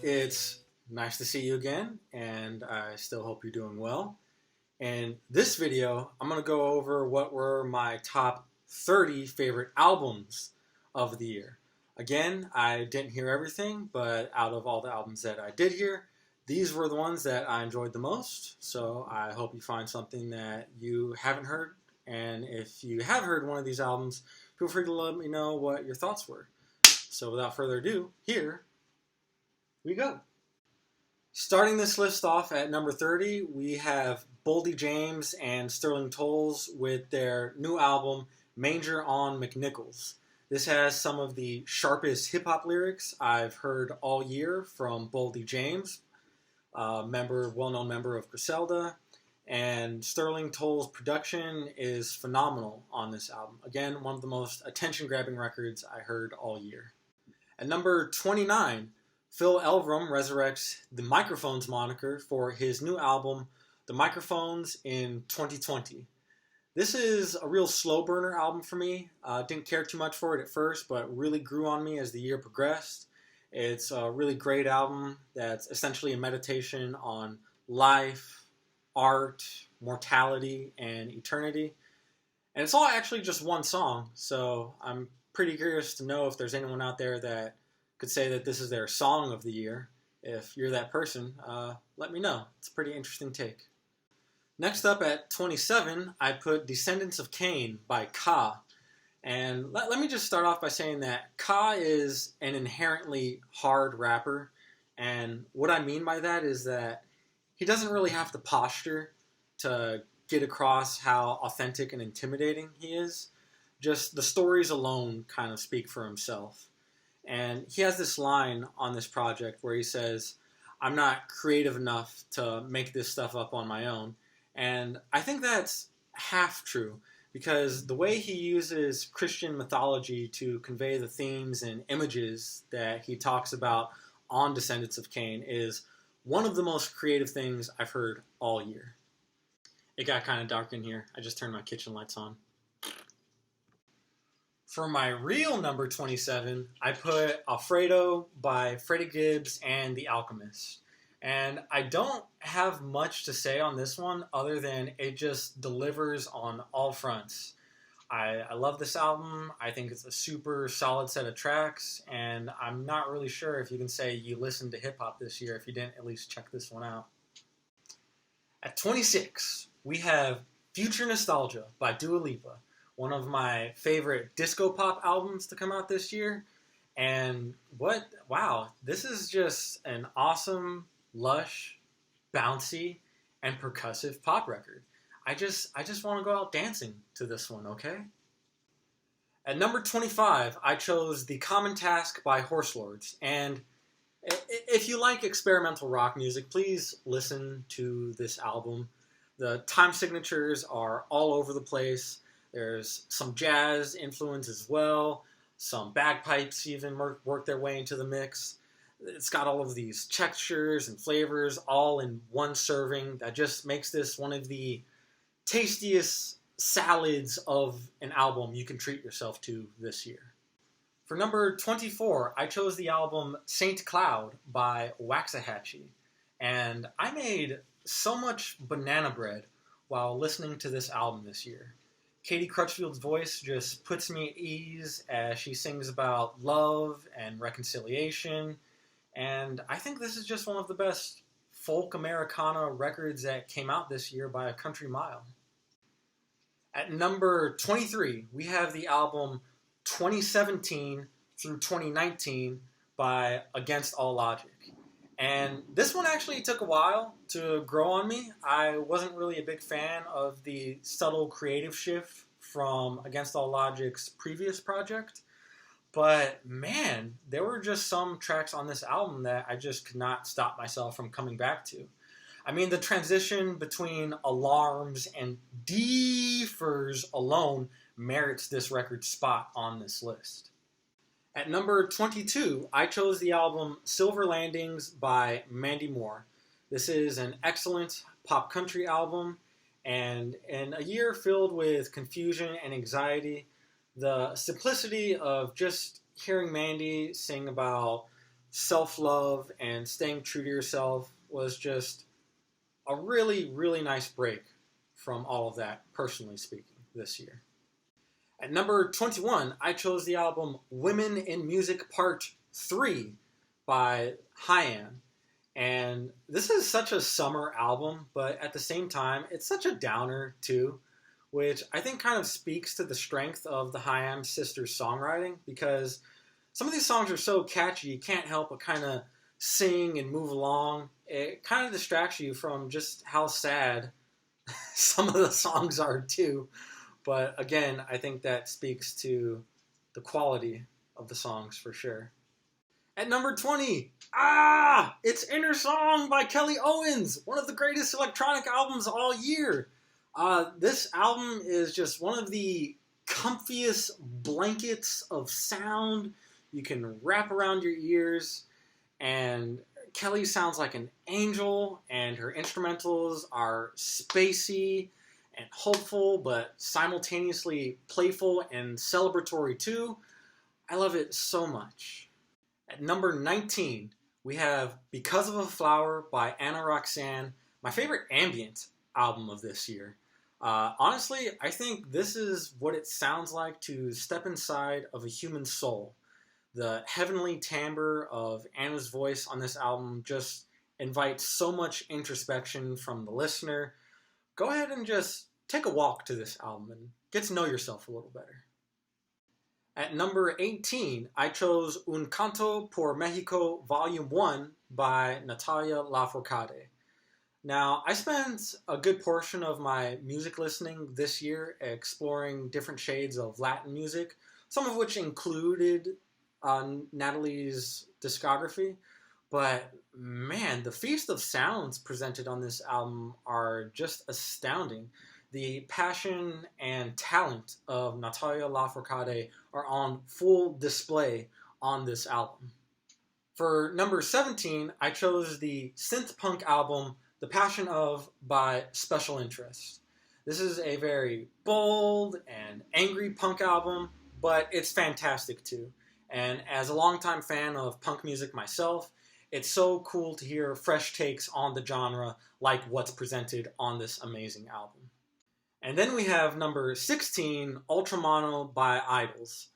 It's nice to see you again, and I still hope you're doing well. In this video, I'm going to go over what were my top 30 favorite albums of the year. Again, I didn't hear everything, but out of all the albums that I did hear, these were the ones that I enjoyed the most, so I hope you find something that you haven't heard, and if you have heard one of these albums, feel free to let me know what your thoughts were. So without further ado, here we go. Starting this list off at number 30, we have Boldy James and Sterling Toles with their new album, Manger on McNichols. This has some of the sharpest hip-hop lyrics I've heard all year from Boldy James, well-known member of Griselda, and Sterling Toles' production is phenomenal on this album. Again, one of the most attention-grabbing records I heard all year. At number 29, Phil Elverum resurrects the Microphones moniker for his new album, The Microphones in 2020. This is a real slow burner album for me. Didn't care too much for it at first, but really grew on me as the year progressed. It's a really great album that's essentially a meditation on life, art, mortality, and eternity. And it's all actually just one song, so I'm pretty curious to know if there's anyone out there that could say that this is their song of the year. If you're that person, let me know. It's a pretty interesting take. Next up at 27, I put Descendants of Cain by Ka. And let me just start off by saying that Ka is an inherently hard rapper. And what I mean by that is that he doesn't really have to posture to get across how authentic and intimidating he is. Just the stories alone kind of speak for himself. And he has this line on this project where he says, "I'm not creative enough to make this stuff up on my own." And I think that's half true, because the way he uses Christian mythology to convey the themes and images that he talks about on Descendants of Cain is one of the most creative things I've heard all year. It got kind of dark in here. I just turned my kitchen lights on. For my real number 27, I put Alfredo by Freddie, Gibbs and The Alchemist. And I don't have much to say on this one other than it just delivers on all fronts. I love this album. I think it's a super solid set of tracks, and I'm not really sure if you can say you listened to hip-hop this year if you didn't at least check this one out. At 26, we have Future Nostalgia by Dua Lipa, one of my favorite disco pop albums to come out this year. And wow, this is just an awesome, lush, bouncy, and percussive pop record. I just want to go out dancing to this one, okay? At number 25, I chose The Common Task by Horse Lords. And if you like experimental rock music, please listen to this album. The time signatures are all over the place. There's some jazz influence as well. Some bagpipes even work their way into the mix. It's got all of these textures and flavors all in one serving that just makes this one of the tastiest salads of an album you can treat yourself to this year. For number 24, I chose the album Saint Cloud by Waxahachie. And I made so much banana bread while listening to this album this year. Katie Crutchfield's voice just puts me at ease as she sings about love and reconciliation. And I think this is just one of the best folk Americana records that came out this year by a country mile. At number 23, we have the album 2017 through 2019 by Against All Logic. And this one actually took a while to grow on me. I wasn't really a big fan of the subtle creative shift from Against All Logic's previous project. But man, there were just some tracks on this album that I just could not stop myself from coming back to. I mean, the transition between alarms and deefers alone merits this record's spot on this list. At number 22, I chose the album Silver Landings by Mandy Moore. This is an excellent pop country album, and in a year filled with confusion and anxiety, the simplicity of just hearing Mandy sing about self-love and staying true to yourself was just a really, really nice break from all of that, personally speaking, this year. At number 21, I chose the album Women in Music Part 3 by Hyan. And this is such a summer album, but at the same time, it's such a downer too, which I think kind of speaks to the strength of the Hyan sisters' songwriting, because some of these songs are so catchy, you can't help but kind of sing and move along. It kind of distracts you from just how sad some of the songs are too. But again, I think that speaks to the quality of the songs for sure. At number 20, it's Inner Song by Kelly Owens, one of the greatest electronic albums all year. This album is just one of the comfiest blankets of sound you can wrap around your ears, and Kelly sounds like an angel, and her instrumentals are spacey and hopeful, but simultaneously playful and celebratory too. I love it so much. At number 19, we have Because of a Flower by Anna Roxanne, my favorite ambient album of this year. Honestly, I think this is what it sounds like to step inside of a human soul. The heavenly timbre of Anna's voice on this album just invites so much introspection from the listener. Go ahead and just take a walk to this album and get to know yourself a little better. At number 18, I chose Un Canto por Mexico Volume 1 by Natalia Lafourcade. Now, I spent a good portion of my music listening this year exploring different shades of Latin music, some of which included Natalie's discography. But man, the feast of sounds presented on this album are just astounding. The passion and talent of Natalia Lafourcade are on full display on this album. For number 17, I chose the synth punk album The Passion of by Special Interest. This is a very bold and angry punk album, but it's fantastic too. And as a longtime fan of punk music myself, it's so cool to hear fresh takes on the genre like what's presented on this amazing album. And then we have number 16, Ultramono by Idols.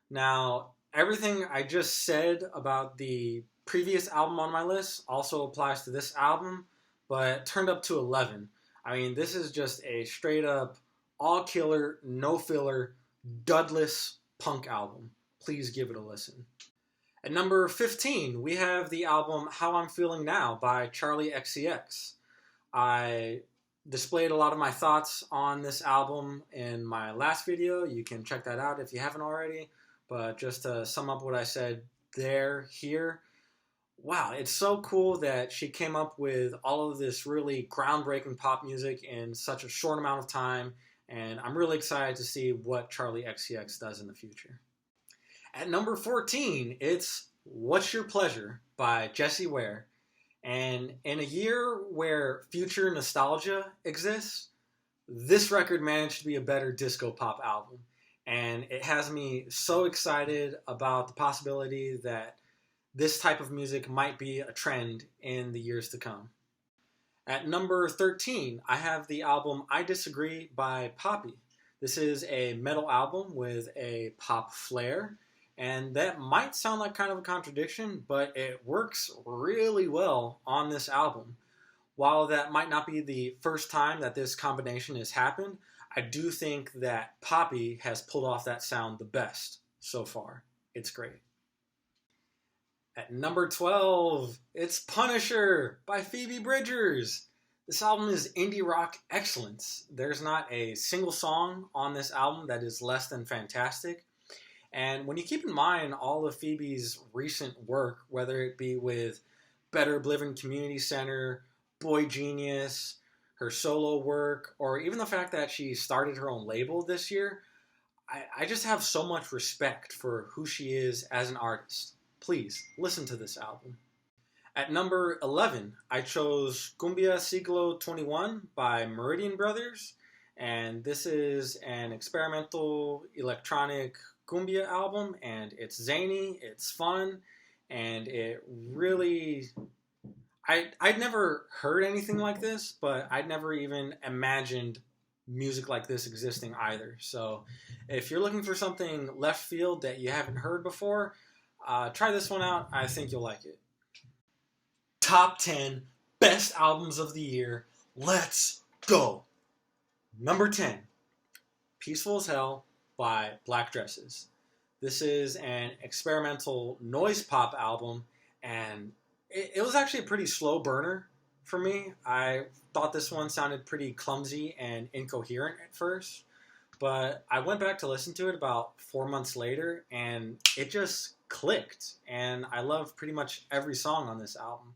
Now, everything I just said about the previous album on my list also applies to this album, but turned up to 11. I mean, this is just a straight up, all killer, no filler, dudless punk album. Please give it a listen. At number 15, we have the album How I'm Feeling Now by Charli XCX. I displayed a lot of my thoughts on this album in my last video. You can check that out if you haven't already. But just to sum up what I said here, wow, it's so cool that she came up with all of this really groundbreaking pop music in such a short amount of time. And I'm really excited to see what Charli XCX does in the future. At number 14, it's What's Your Pleasure by Jessie Ware. And in a year where future nostalgia exists, this record managed to be a better disco pop album. And it has me so excited about the possibility that this type of music might be a trend in the years to come. At number 13, I have the album I Disagree by Poppy. This is a metal album with a pop flair. And that might sound like kind of a contradiction, but it works really well on this album. While that might not be the first time that this combination has happened, I do think that Poppy has pulled off that sound the best so far. It's great. At number 12, it's Punisher by Phoebe Bridgers. This album is indie rock excellence. There's not a single song on this album that is less than fantastic. And when you keep in mind all of Phoebe's recent work, whether it be with Better Oblivion Community Center, Boy Genius, her solo work, or even the fact that she started her own label this year, I just have so much respect for who she is as an artist. Please, listen to this album. At number 11, I chose Cumbia Siglo 21 by Meridian Brothers. And this is an experimental electronic cumbia album, and it's zany, it's fun, and it really, I'd never heard anything like this, but I'd never even imagined music like this existing either. So if you're looking for something left field that you haven't heard before, try this one out. I think you'll like it. Top 10 best albums of the year. Let's go. Number 10, Peaceful as Hell by Black Dresses. This is an experimental noise pop album, and it was actually a pretty slow burner for me. I thought this one sounded pretty clumsy and incoherent at first, but I went back to listen to it about 4 months later, and it just clicked, and I love pretty much every song on this album.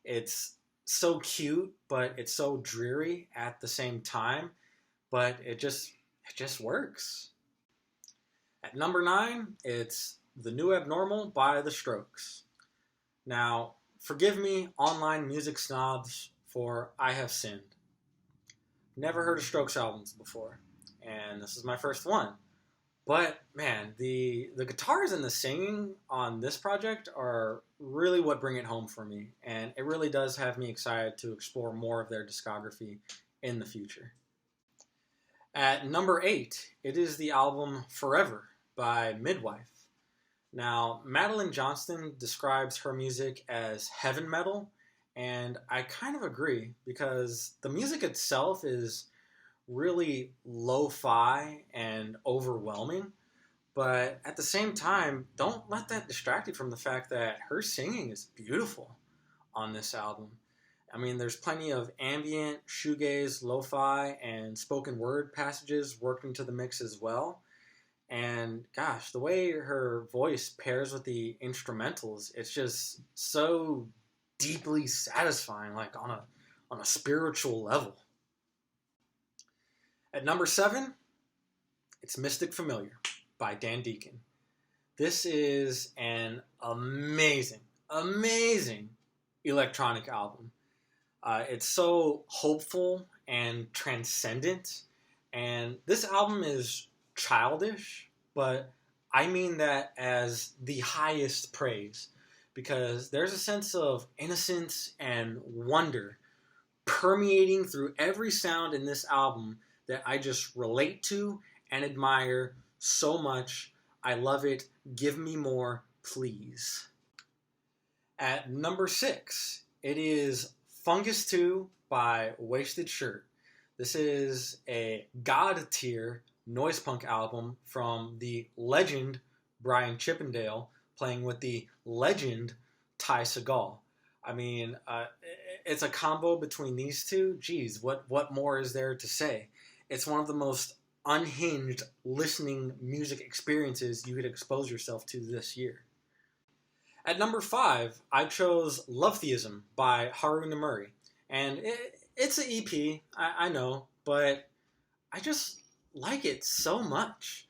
It's so cute, but it's so dreary at the same time, but it just works. At number 9, it's The New Abnormal by The Strokes. Now, forgive me, online music snobs, for I have sinned. Never heard of Strokes albums before, and this is my first one. But, man, the guitars and the singing on this project are really what bring it home for me, and it really does have me excited to explore more of their discography in the future. At number 8, it is the album Forever by Midwife. Now, Madeline Johnston describes her music as heaven metal, and I kind of agree, because the music itself is really lo-fi and overwhelming, but at the same time, don't let that distract you from the fact that her singing is beautiful on this album. I mean, there's plenty of ambient, shoegaze, lo-fi, and spoken word passages worked into the mix as well. And gosh, the way her voice pairs with the instrumentals, it's just so deeply satisfying, like on a spiritual level. At number 7, it's Mystic Familiar by Dan Deacon. This is an amazing electronic album. It's so hopeful and transcendent, and this album is childish, but I mean that as the highest praise, because there's a sense of innocence and wonder permeating through every sound in this album that I just relate to and admire so much. I love it. Give me more, please. At number 6, it is Fungus 2 by Wasted Shirt. This is a god tier noise punk album from the legend Brian Chippendale playing with the legend Ty Segall. I mean, it's a combo between these two. Geez, what more is there to say? It's one of the most unhinged listening music experiences you could expose yourself to this year. At number 5, I chose LOVETHEISM by Haru Nemuri. And it's an EP, I know, but I just like it so much.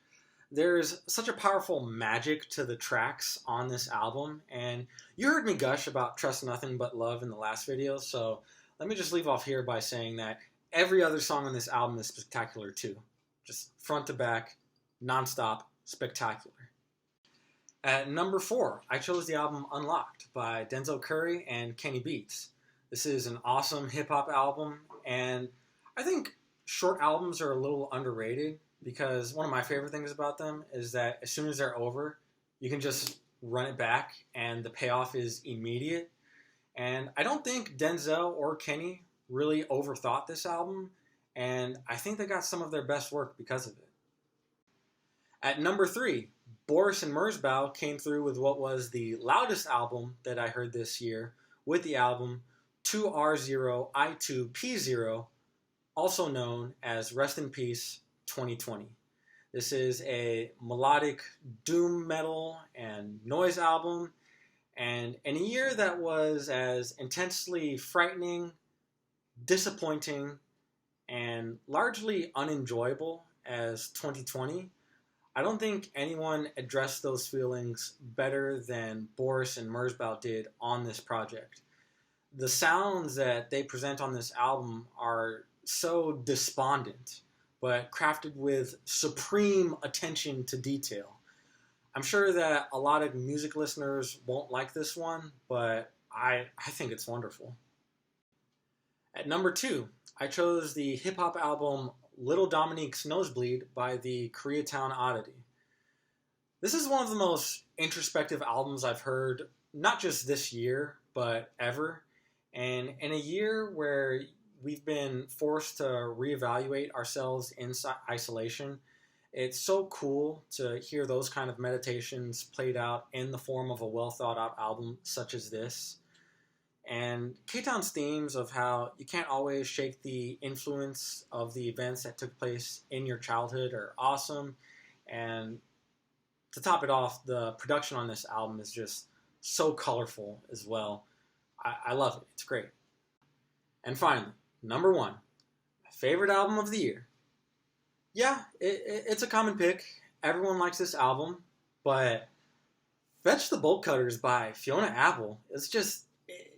There's such a powerful magic to the tracks on this album, and you heard me gush about Trust Nothing But Love in the last video, so let me just leave off here by saying that every other song on this album is spectacular too. Just front to back, non-stop, spectacular. At number 4, I chose the album Unlocked by Denzel Curry and Kenny Beats. This is an awesome hip-hop album, and I think short albums are a little underrated because one of my favorite things about them is that as soon as they're over, you can just run it back and the payoff is immediate. And I don't think Denzel or Kenny really overthought this album, and I think they got some of their best work because of it. At number 3, Boris and Merzbow came through with what was the loudest album that I heard this year with the album 2R0I2P0, also known as Rest in Peace 2020. This is a melodic doom metal and noise album, and in a year that was as intensely frightening, disappointing, and largely unenjoyable as 2020, I don't think anyone addressed those feelings better than Boris and Merzbow did on this project. The sounds that they present on this album are so despondent, but crafted with supreme attention to detail. I'm sure that a lot of music listeners won't like this one, but I think it's wonderful. At number 2, I chose the hip hop album Little Dominique's Nosebleed by the Koreatown Oddity. This is one of the most introspective albums I've heard, not just this year, but ever. And in a year where we've been forced to reevaluate ourselves in isolation, it's so cool to hear those kind of meditations played out in the form of a well thought out album such as this. And K-Town's themes of how you can't always shake the influence of the events that took place in your childhood are awesome. And to top it off, the production on this album is just so colorful as well. I love it. It's great. And finally, number 1, my favorite album of the year. Yeah, it's a common pick. Everyone likes this album, but Fetch the Bolt Cutters by Fiona Apple is just,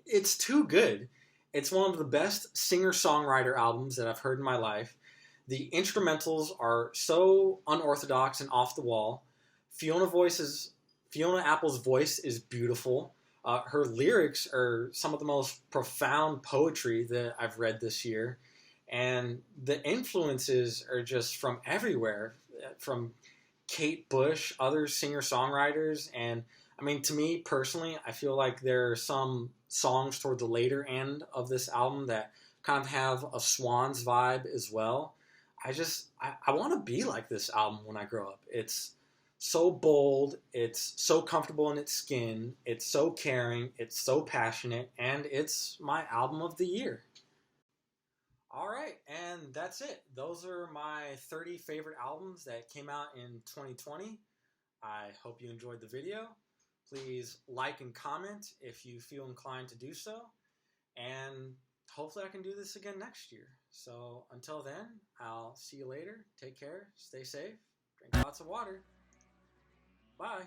it's too good. It's one of the best singer-songwriter albums that I've heard in my life. The instrumentals are so unorthodox and off the wall. Fiona Apple's voice is beautiful. Her lyrics are some of the most profound poetry that I've read this year. And the influences are just from everywhere, from Kate Bush, other singer-songwriters. And I mean, to me personally, I feel like there are some songs toward the later end of this album that kind of have a Swans vibe as well. I want to be like this album when I grow up. It's so bold, it's so comfortable in its skin, it's so caring, it's so passionate, and it's my album of the year. All right, and that's it. Those are my 30 favorite albums that came out in 2020. I hope you enjoyed the video. Please like and comment if you feel inclined to do so. And hopefully I can do this again next year. So until then, I'll see you later. Take care, stay safe, drink lots of water. Bye.